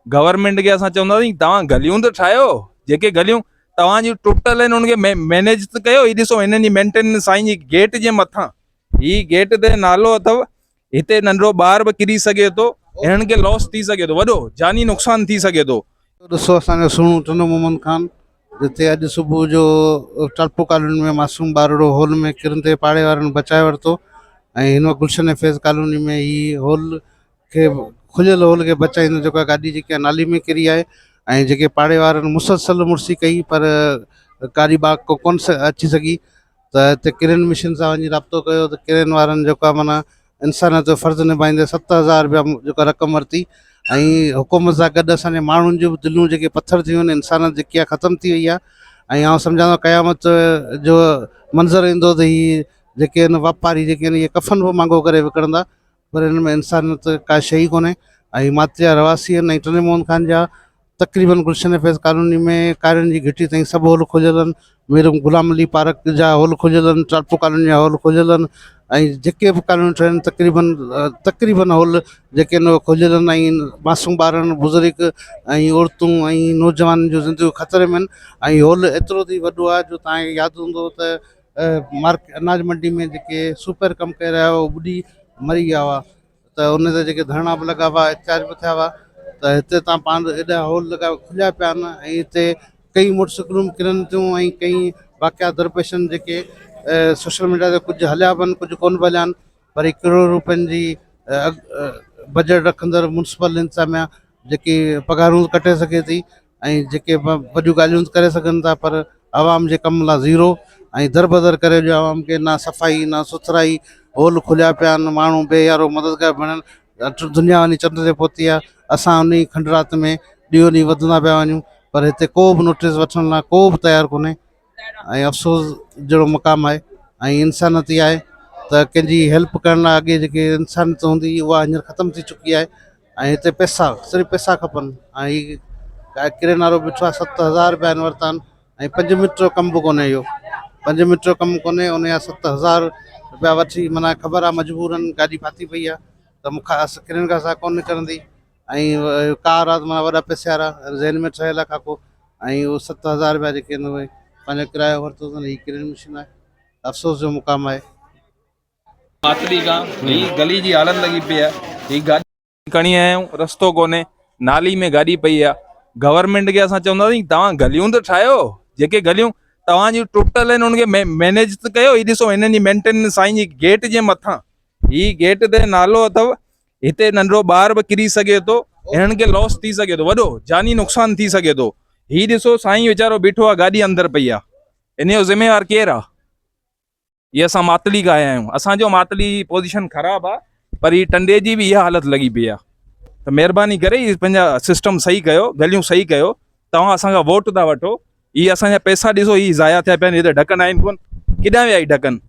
Government के असां चवंदासीं तव्हां गलियूं त ठाहियो, जेके गलियूं तव्हांजी टुटल आहिनि उनखे मैनेज त कयो। ही ॾिसो हिननि जी मेंटेनेंस साईं जी गेट जे मथां ही गेट ते नालो अथव, हिते नंढो ॿार बि किरी सघे थो, हिननि खे लॉस थी सघे थो, वॾो जानी नुक़सान थी सघे थो। ॾिसो असांजो सुहिणो टुनो मोहम्मद खान जिते अॼु सुबुह जो टालपो कॉलोनी में मासूम ॿारड़ो हॉल में किरंदे पाड़े वारनि बचाए वरितो ऐं हिन गुलशन फैज़ कॉलोनी में ही हॉल खे खुलियल हॉल खे बचाईंदो जेका गाॾी जेकी आहे नाली में किरी आहे ऐं जेके पाड़े वारनि मुसलसल मुड़सी कई पर कारी बाग को कोन अची सघी त हिते किरन मिशन सां वञी राब्तो कयो त किरन वारनि जेको आहे माना इंसानियत जो फ़र्ज़ु निभाईंदे 7000 रुपया जेका रक़म वरिती ऐं हुकूमत सां गॾु असांजे माण्हुनि जूं बि दिलियूं जेके पथर थियूं आहिनि इंसानियत जेकी आहे ख़तमु थी वई आहे। ऐं आउं सम्झां थो क़यामत जो मंज़रु ईंदो त हीअ जेके आहिनि वापारी जेके आहिनि इहे कफ़न बि मांगो करे विकिणंदा, पर हिन में इंसानियत का शइ ई कोन्हे। ऐं मातिया रवासी आहिनि ऐं टने मोहन खान जा तक़रीबन गुलशन फैज़ कॉलोनी में कारियुनि जी घिटी ताईं सभु हॉल खुलियल आहिनि, मीर गुलाम अली पार्क जा हॉल खुलियल आहिनि, टालपो कॉलोनी जा हॉल खुलियल आहिनि ऐं जेके बि कॉलोनी ठहिनि तक़रीबन हॉल जेके आहिनि उहे खुलियल आहिनि। ऐं मासूम ॿारनि बुज़ुर्ग ऐं औरतूं ऐं नौजवान जूं ज़िंदगियूं ख़तरे में आहिनि। ऐं हॉल एतिरो थी वॾो आहे जो तव्हांखे यादि हूंदो त अनाज मंडी में जेके सुपर कमु करे रहिया हुआ ॿुॾी मरी विया हुआ त उन ते जेके धरना बि लॻा हुआ, एहतजाज बि थिया हुआ, त हिते तव्हां पाण एॾा हॉल लॻा खुलिया पिया आहिनि ऐं हिते कई मोटरसाइकिलूं किरनि थियूं ऐं कई वाक़िया दरपेश आहिनि जेके सोशल मीडिया ते कुझु हलिया बि आहिनि कुझु कोन बि हलिया आहिनि, पर 1 करोड़ रुपयनि जी बजट रखंदड़ म्यूनसिपल इंतिज़ामिया जेकी पघारूं कटे सघे थी ऐं जेके वॾियूं ॻाल्हियूं करे सघनि था, पर आवाम जे कम लाइ ज़ीरो ऐं दर बदर करे ॾियो आवाम खे, ना सफ़ाई ना सुथराई, हॉल खुलिया पिया आहिनि, माण्हू बेयारो मददगार बणनि, दुनिया वञी चंड ते पहुती आहे। असां उन खंडरात में ॾींहों ॾींहुं वधंदा पिया वञूं, पर हिते को बि नोटिस वठण लाइ को बि तयारु कोन्हे ऐं अफ़सोस जहिड़ो मुक़ाम आहे। ऐं इंसानियत इहा आहे त कंहिंजी हेल्प करण लाइ अॻे जेके इंसानियत हूंदी उहा हींअर ख़तमु थी चुकी आहे ऐं हिते पैसा सिर्फ़ु पैसा खपनि। ऐं हीअ किरन वारो बीठो आहे 7000 रुपया वरिता आहिनि ऐं 5 मीटर जो कमु बि कोन्हे, इहो 5 मीटर जो कमु कोन्हे, उन जा 7000 रुपया वठी माना ख़बर आहे मजबूरनि गाॾी फाथी पई आहे त मूंखां किरन खां असां कोन निकिरंदी ऐं कार आहे माना वॾा पैसे वारा ज़हन में ठहियल आहे खाको ऐं उहो 7000 रुपया जेके आहिनि उहे पंहिंजो किरायो वरितो अथनि। हीअ किरन मिशन आहे, अफ़सोस जो मुक़ाम आहे। मातली खां ही गली जी हालत लॻी पई आहे, ही गाॾी खणी आया आहियूं रस्तो कोन्हे, नाली में गाॾी पई आहे। गवर्नमेंट खे असां चवंदासीं तव्हां गलियूं त ठाहियो, जेके गलियूं तव्हांजी टुटल आहिनि उनखे मैनेज त कयो। ही ॾिसो हिननि जी मेंटेनेंस साईं जी गेट जे मथां ही गेट ते नालो अथव, हिते नंढो ॿार बि किरी सघे थो, हिननि खे लॉस थी सघे थो, वॾो जानी नुक़सान थी सघे थो। ही ॾिसो साईं वीचारो बीठो आहे, गाॾी अंदरि पई आहे, इन जो ज़िम्मेवार केरु आहे? ये असां मातली खां आया आहियूं, असांजो मातली पोजीशन ख़राबु आहे, पर ही टंडे जी बि इहा हालत लॻी पई आहे। त महिरबानी करे ही पंहिंजा सिस्टम सही कयो, गलियूं सही कयो। तव्हां असांखां वोट था वठो, ही असांजा पैसा ॾिसो ही ज़ाया थिया पिया आहिनि, हिते ढकन आहिनि कोन, किॾां विया ही ढकन?